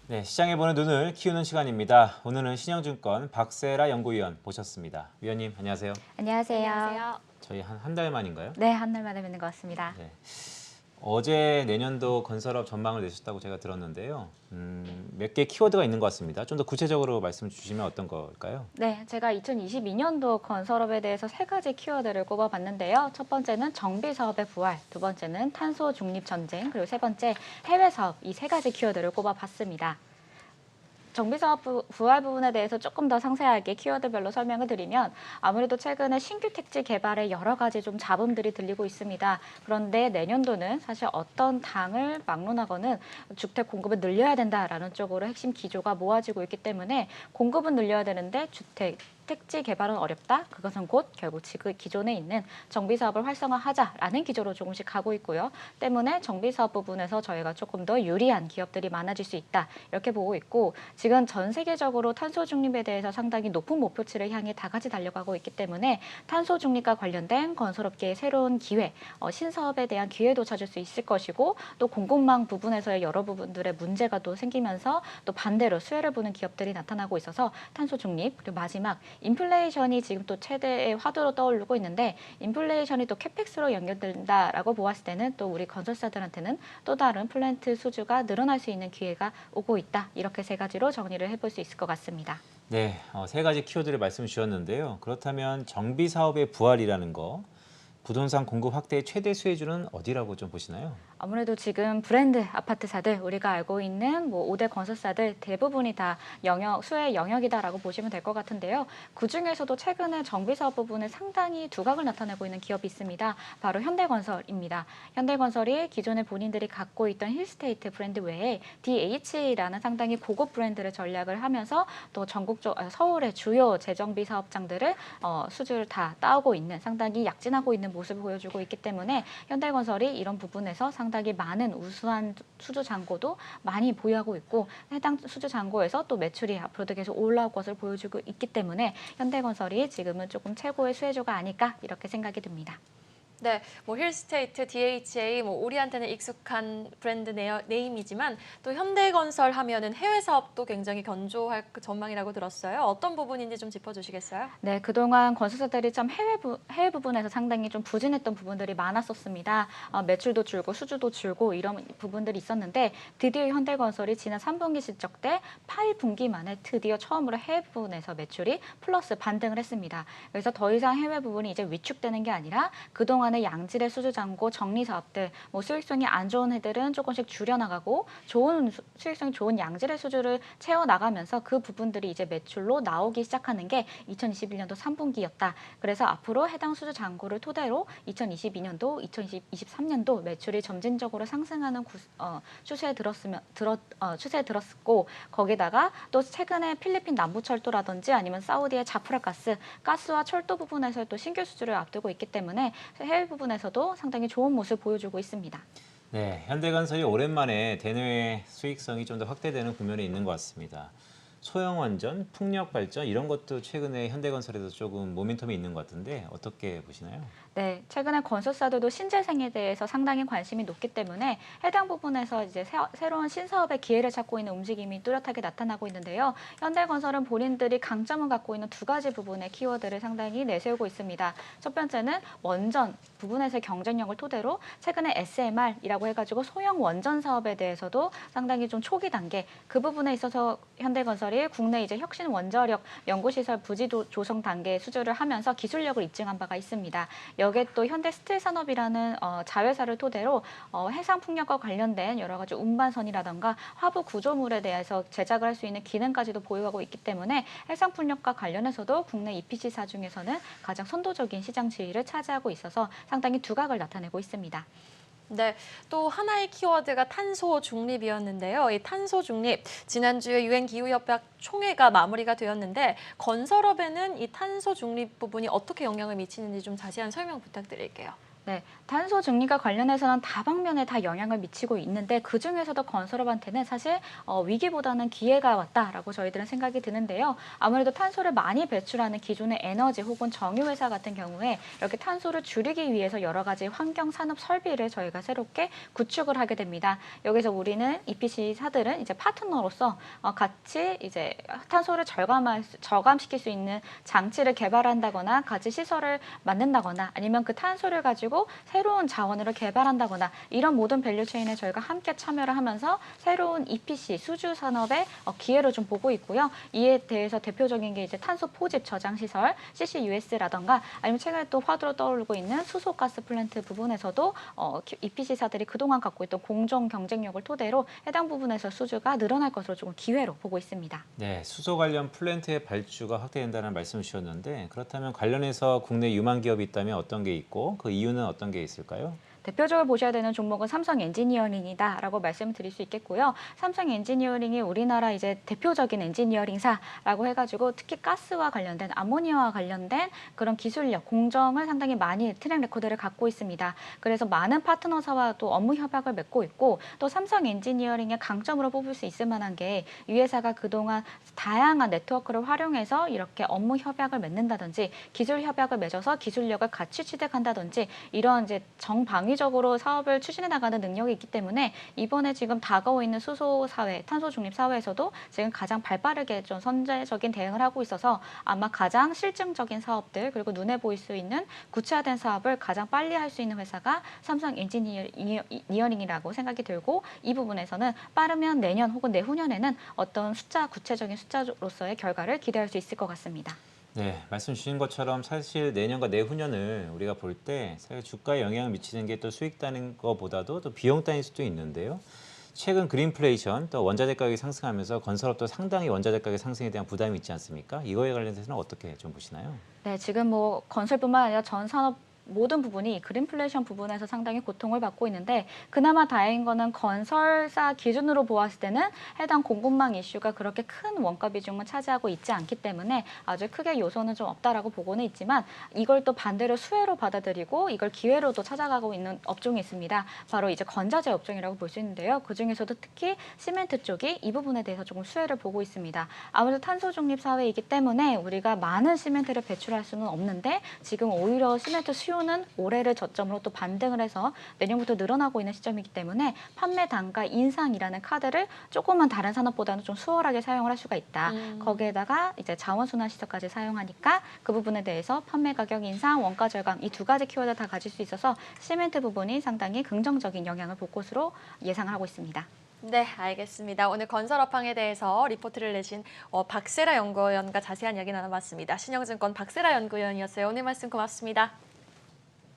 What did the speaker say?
네, 시장에 보는 눈을 키우는 시간입니다. 오늘은 신영증권 박세라 연구위원 모셨습니다. 위원님 안녕하세요. 안녕하세요. 안녕하세요. 저희 한 달 만인가요? 네, 한 달 만에 뵙는 것 같습니다. 네. 어제 내년도 건설업 전망을 내셨다고 제가 들었는데요. 몇 개 키워드가 있는 것 같습니다. 좀 더 구체적으로 말씀 주시면 어떤 걸까요? 네, 제가 2022년도 건설업에 대해서 세 가지 키워드를 꼽아봤는데요. 첫 번째는 정비 사업의 부활, 두 번째는 탄소 중립 전쟁, 그리고 세 번째 해외 사업, 이 세 가지 키워드를 꼽아봤습니다. 정비사업 부활 부분에 대해서 조금 더 상세하게 키워드별로 설명을 드리면 아무래도 최근에 신규 택지 개발에 여러 가지 좀 잡음들이 들리고 있습니다. 그런데 내년도는 사실 어떤 당을 막론하고는 주택 공급을 늘려야 된다라는 쪽으로 핵심 기조가 모아지고 있기 때문에 공급은 늘려야 되는데 주택 택지 개발은 어렵다. 그것은 곧 결국 지금 기존에 있는 정비 사업을 활성화하자라는 기조로 조금씩 가고 있고요. 때문에 정비 사업 부분에서 저희가 조금 더 유리한 기업들이 많아질 수 있다. 이렇게 보고 있고 지금 전 세계적으로 탄소 중립에 대해서 상당히 높은 목표치를 향해 다 같이 달려가고 있기 때문에 탄소 중립과 관련된 건설업계의 새로운 기회, 신사업에 대한 기회도 찾을 수 있을 것이고 또 공급망 부분에서의 여러 부분들의 문제가 또 생기면서 또 반대로 수혜를 보는 기업들이 나타나고 있어서 탄소 중립 그리고 마지막 인플레이션이 지금 또 최대의 화두로 떠오르고 있는데 인플레이션이 또 캐펙스로 연결된다라고 보았을 때는 또 우리 건설사들한테는 또 다른 플랜트 수주가 늘어날 수 있는 기회가 오고 있다. 이렇게 세 가지로 정리를 해볼 수 있을 것 같습니다. 네, 세 가지 키워드를 말씀 주셨는데요. 그렇다면 정비 사업의 부활이라는 거, 부동산 공급 확대의 최대 수혜주는 어디라고 좀 보시나요? 아무래도 지금 브랜드 아파트사들 우리가 알고 있는 뭐 5대 건설사들 대부분이 다 수혜 영역이다라고 보시면 될 것 같은데요. 그중에서도 최근에 정비사업 부분에 상당히 두각을 나타내고 있는 기업이 있습니다. 바로 현대건설입니다. 현대건설이 기존에 본인들이 갖고 있던 힐스테이트 브랜드 외에 DH라는 상당히 고급 브랜드를 전략을 하면서 또 서울의 주요 재정비 사업장들을 수주를 다 따오고 있는 상당히 약진하고 있는 모습을 보여주고 있기 때문에 현대건설이 이런 부분에서 상당히 많은 우수한 수주 잔고도 많이 보유하고 있고 해당 수주 잔고에서 또 매출이 앞으로도 계속 올라올 것을 보여주고 있기 때문에 현대건설이 지금은 조금 최고의 수혜주가 아닐까 이렇게 생각이 듭니다. 네, 뭐 힐스테이트, DHA, 뭐 우리한테는 익숙한 브랜드 네임이지만 또 현대건설 하면은 해외 사업도 굉장히 견조할 전망이라고 들었어요. 어떤 부분인지 좀 짚어주시겠어요? 네, 그동안 건설사들이 참 해외 부분에서 상당히 좀 부진했던 부분들이 많았었습니다. 매출도 줄고 수주도 줄고 이런 부분들이 있었는데 드디어 현대건설이 지난 3분기 실적 때 8분기 만에 드디어 처음으로 해외 부분에서 매출이 플러스 반등을 했습니다. 그래서 더 이상 해외 부분이 이제 위축되는 게 아니라 그동안의 양질의 수주 잔고 정리 사업들, 뭐 수익성이 안 좋은 애들은 조금씩 줄여나가고 수익성이 좋은 양질의 수주를 채워나가면서 그 부분들이 이제 매출로 나오기 시작하는 게 2021년도 3분기였다. 그래서 앞으로 해당 수주 잔고를 토대로 2022년도, 2023년도 매출이 점진적으로 상승하는 추세에 들었고 거기다가 또 최근에 필리핀 남부철도라든지 아니면 사우디의 자프라가스, 가스와 철도 부분에서 또 신규 수주를 앞두고 있기 때문에 해외 부분에서도 상당히 좋은 모습을 보여주고 있습니다. 네, 현대건설이 오랜만에 대내외 수익성이 좀 더 확대되는 국면에 있는 것 같습니다. 소형 원전, 풍력 발전 이런 것도 최근에 현대건설에서 조금 모멘텀이 있는 것 같은데 어떻게 보시나요? 네, 최근에 건설사들도 신재생에 대해서 상당히 관심이 높기 때문에 해당 부분에서 이제 새로운 신사업의 기회를 찾고 있는 움직임이 뚜렷하게 나타나고 있는데요. 현대건설은 본인들이 강점을 갖고 있는 두 가지 부분의 키워드를 상당히 내세우고 있습니다. 첫 번째는 원전 부분에서의 경쟁력을 토대로 최근에 SMR이라고 해가지고 소형 원전 사업에 대해서도 상당히 좀 초기 단계 그 부분에 있어서 현대건설이 국내 이제 혁신 원자력 연구시설 부지 조성 단계에 수주를 하면서 기술력을 입증한 바가 있습니다. 여기에 또 현대스틸산업이라는 자회사를 토대로 해상 풍력과 관련된 여러 가지 운반선이라던가 화부 구조물에 대해서 제작을 할 수 있는 기능까지도 보유하고 있기 때문에 해상 풍력과 관련해서도 국내 EPC사 중에서는 가장 선도적인 시장 지위를 차지하고 있어서 상당히 두각을 나타내고 있습니다. 네, 또 하나의 키워드가 탄소 중립이었는데요. 이 탄소 중립, 지난주에 유엔 기후협약 총회가 마무리가 되었는데 건설업에는 이 탄소 중립 부분이 어떻게 영향을 미치는지 좀 자세한 설명 부탁드릴게요. 네, 탄소 중립과 관련해서는 다방면에 다 영향을 미치고 있는데 그중에서도 건설업한테는 사실 위기보다는 기회가 왔다라고 저희들은 생각이 드는데요. 아무래도 탄소를 많이 배출하는 기존의 에너지 혹은 정유회사 같은 경우에 이렇게 탄소를 줄이기 위해서 여러 가지 환경 산업 설비를 저희가 새롭게 구축을 하게 됩니다. 여기서 우리는 EPC사들은 이제 파트너로서 같이 이제 탄소를 저감시킬 수 있는 장치를 개발한다거나 같이 시설을 만든다거나 아니면 그 탄소를 가지고 새로운 자원으로 개발한다거나 이런 모든 밸류체인에 저희가 함께 참여를 하면서 새로운 EPC 수주 산업의 기회를 좀 보고 있고요. 이에 대해서 대표적인 게 이제 탄소 포집 저장 시설 CCUS라던가 아니면 최근에 또 화두로 떠오르고 있는 수소가스 플랜트 부분에서도 EPC사들이 그동안 갖고 있던 공정 경쟁력을 토대로 해당 부분에서 수주가 늘어날 것으로 조금 기회로 보고 있습니다. 네, 수소 관련 플랜트의 발주가 확대된다는 말씀을 주셨는데 그렇다면 관련해서 국내 유망 기업이 있다면 어떤 게 있고 그 이유는 어떤 게 있을까요? 대표적으로 보셔야 되는 종목은 삼성 엔지니어링이다라고 말씀드릴 수 있겠고요. 삼성 엔지니어링이 우리나라 이제 대표적인 엔지니어링사라고 해가지고 특히 가스와 관련된 아모니아와 관련된 그런 기술력, 공정을 상당히 많이 트랙 레코드를 갖고 있습니다. 그래서 많은 파트너사와 또 업무 협약을 맺고 있고 또 삼성 엔지니어링의 강점으로 뽑을 수 있을 만한 게 이 회사가 그동안 다양한 네트워크를 활용해서 이렇게 업무 협약을 맺는다든지 기술 협약을 맺어서 기술력을 같이 취득한다든지 이런 이제 정방위적으로 사업을 추진해 나가는 능력이 있기 때문에 이번에 지금 다가오고 있는 수소 사회, 탄소 중립 사회에서도 지금 가장 발빠르게 좀 선제적인 대응을 하고 있어서 아마 가장 실증적인 사업들 그리고 눈에 보일 수 있는 구체화된 사업을 가장 빨리 할 수 있는 회사가 삼성 엔지니어링이라고 생각이 들고 이 부분에서는 빠르면 내년 혹은 내후년에는 어떤 구체적인 숫자로서의 결과를 기대할 수 있을 것 같습니다. 네, 말씀 주신 것처럼 사실 내년과 내후년을 우리가 볼 때 사실 주가에 영향을 미치는 게 또 수익 따는 것보다도 또 비용 따일 수도 있는데요. 최근 그린플레이션 또 원자재 가격이 상승하면서 건설업도 상당히 원자재 가격 상승에 대한 부담이 있지 않습니까? 이거에 관련해서는 어떻게 좀 보시나요? 네, 지금 뭐 건설뿐만 아니라 전 산업 모든 부분이 그린플레이션 부분에서 상당히 고통을 받고 있는데 그나마 다행인 거는 건설사 기준으로 보았을 때는 해당 공급망 이슈가 그렇게 큰 원가 비중을 차지하고 있지 않기 때문에 아주 크게 요소는 좀 없다라고 보고는 있지만 이걸 또 반대로 수혜로 받아들이고 이걸 기회로도 찾아가고 있는 업종이 있습니다. 바로 이제 건자재 업종이라고 볼 수 있는데요. 그중에서도 특히 시멘트 쪽이 이 부분에 대해서 조금 수혜를 보고 있습니다. 아무래도 탄소 중립 사회이기 때문에 우리가 많은 시멘트를 배출할 수는 없는데 지금 오히려 시멘트 수요는 올해를 저점으로 또 반등을 해서 내년부터 늘어나고 있는 시점이기 때문에 판매 단가 인상이라는 카드를 조금은 다른 산업보다는 좀 수월하게 사용을 할 수가 있다. 거기에다가 이제 자원순환 시설까지 사용하니까 그 부분에 대해서 판매 가격 인상, 원가 절감 이 두 가지 키워드 다 가질 수 있어서 시멘트 부분이 상당히 긍정적인 영향을 볼 것으로 예상을 하고 있습니다. 네, 알겠습니다. 오늘 건설업황에 대해서 리포트를 내신 박세라 연구위원과 자세한 이야기 나눠봤습니다. 신영증권 박세라 연구위원이었어요. 오늘 말씀 고맙습니다.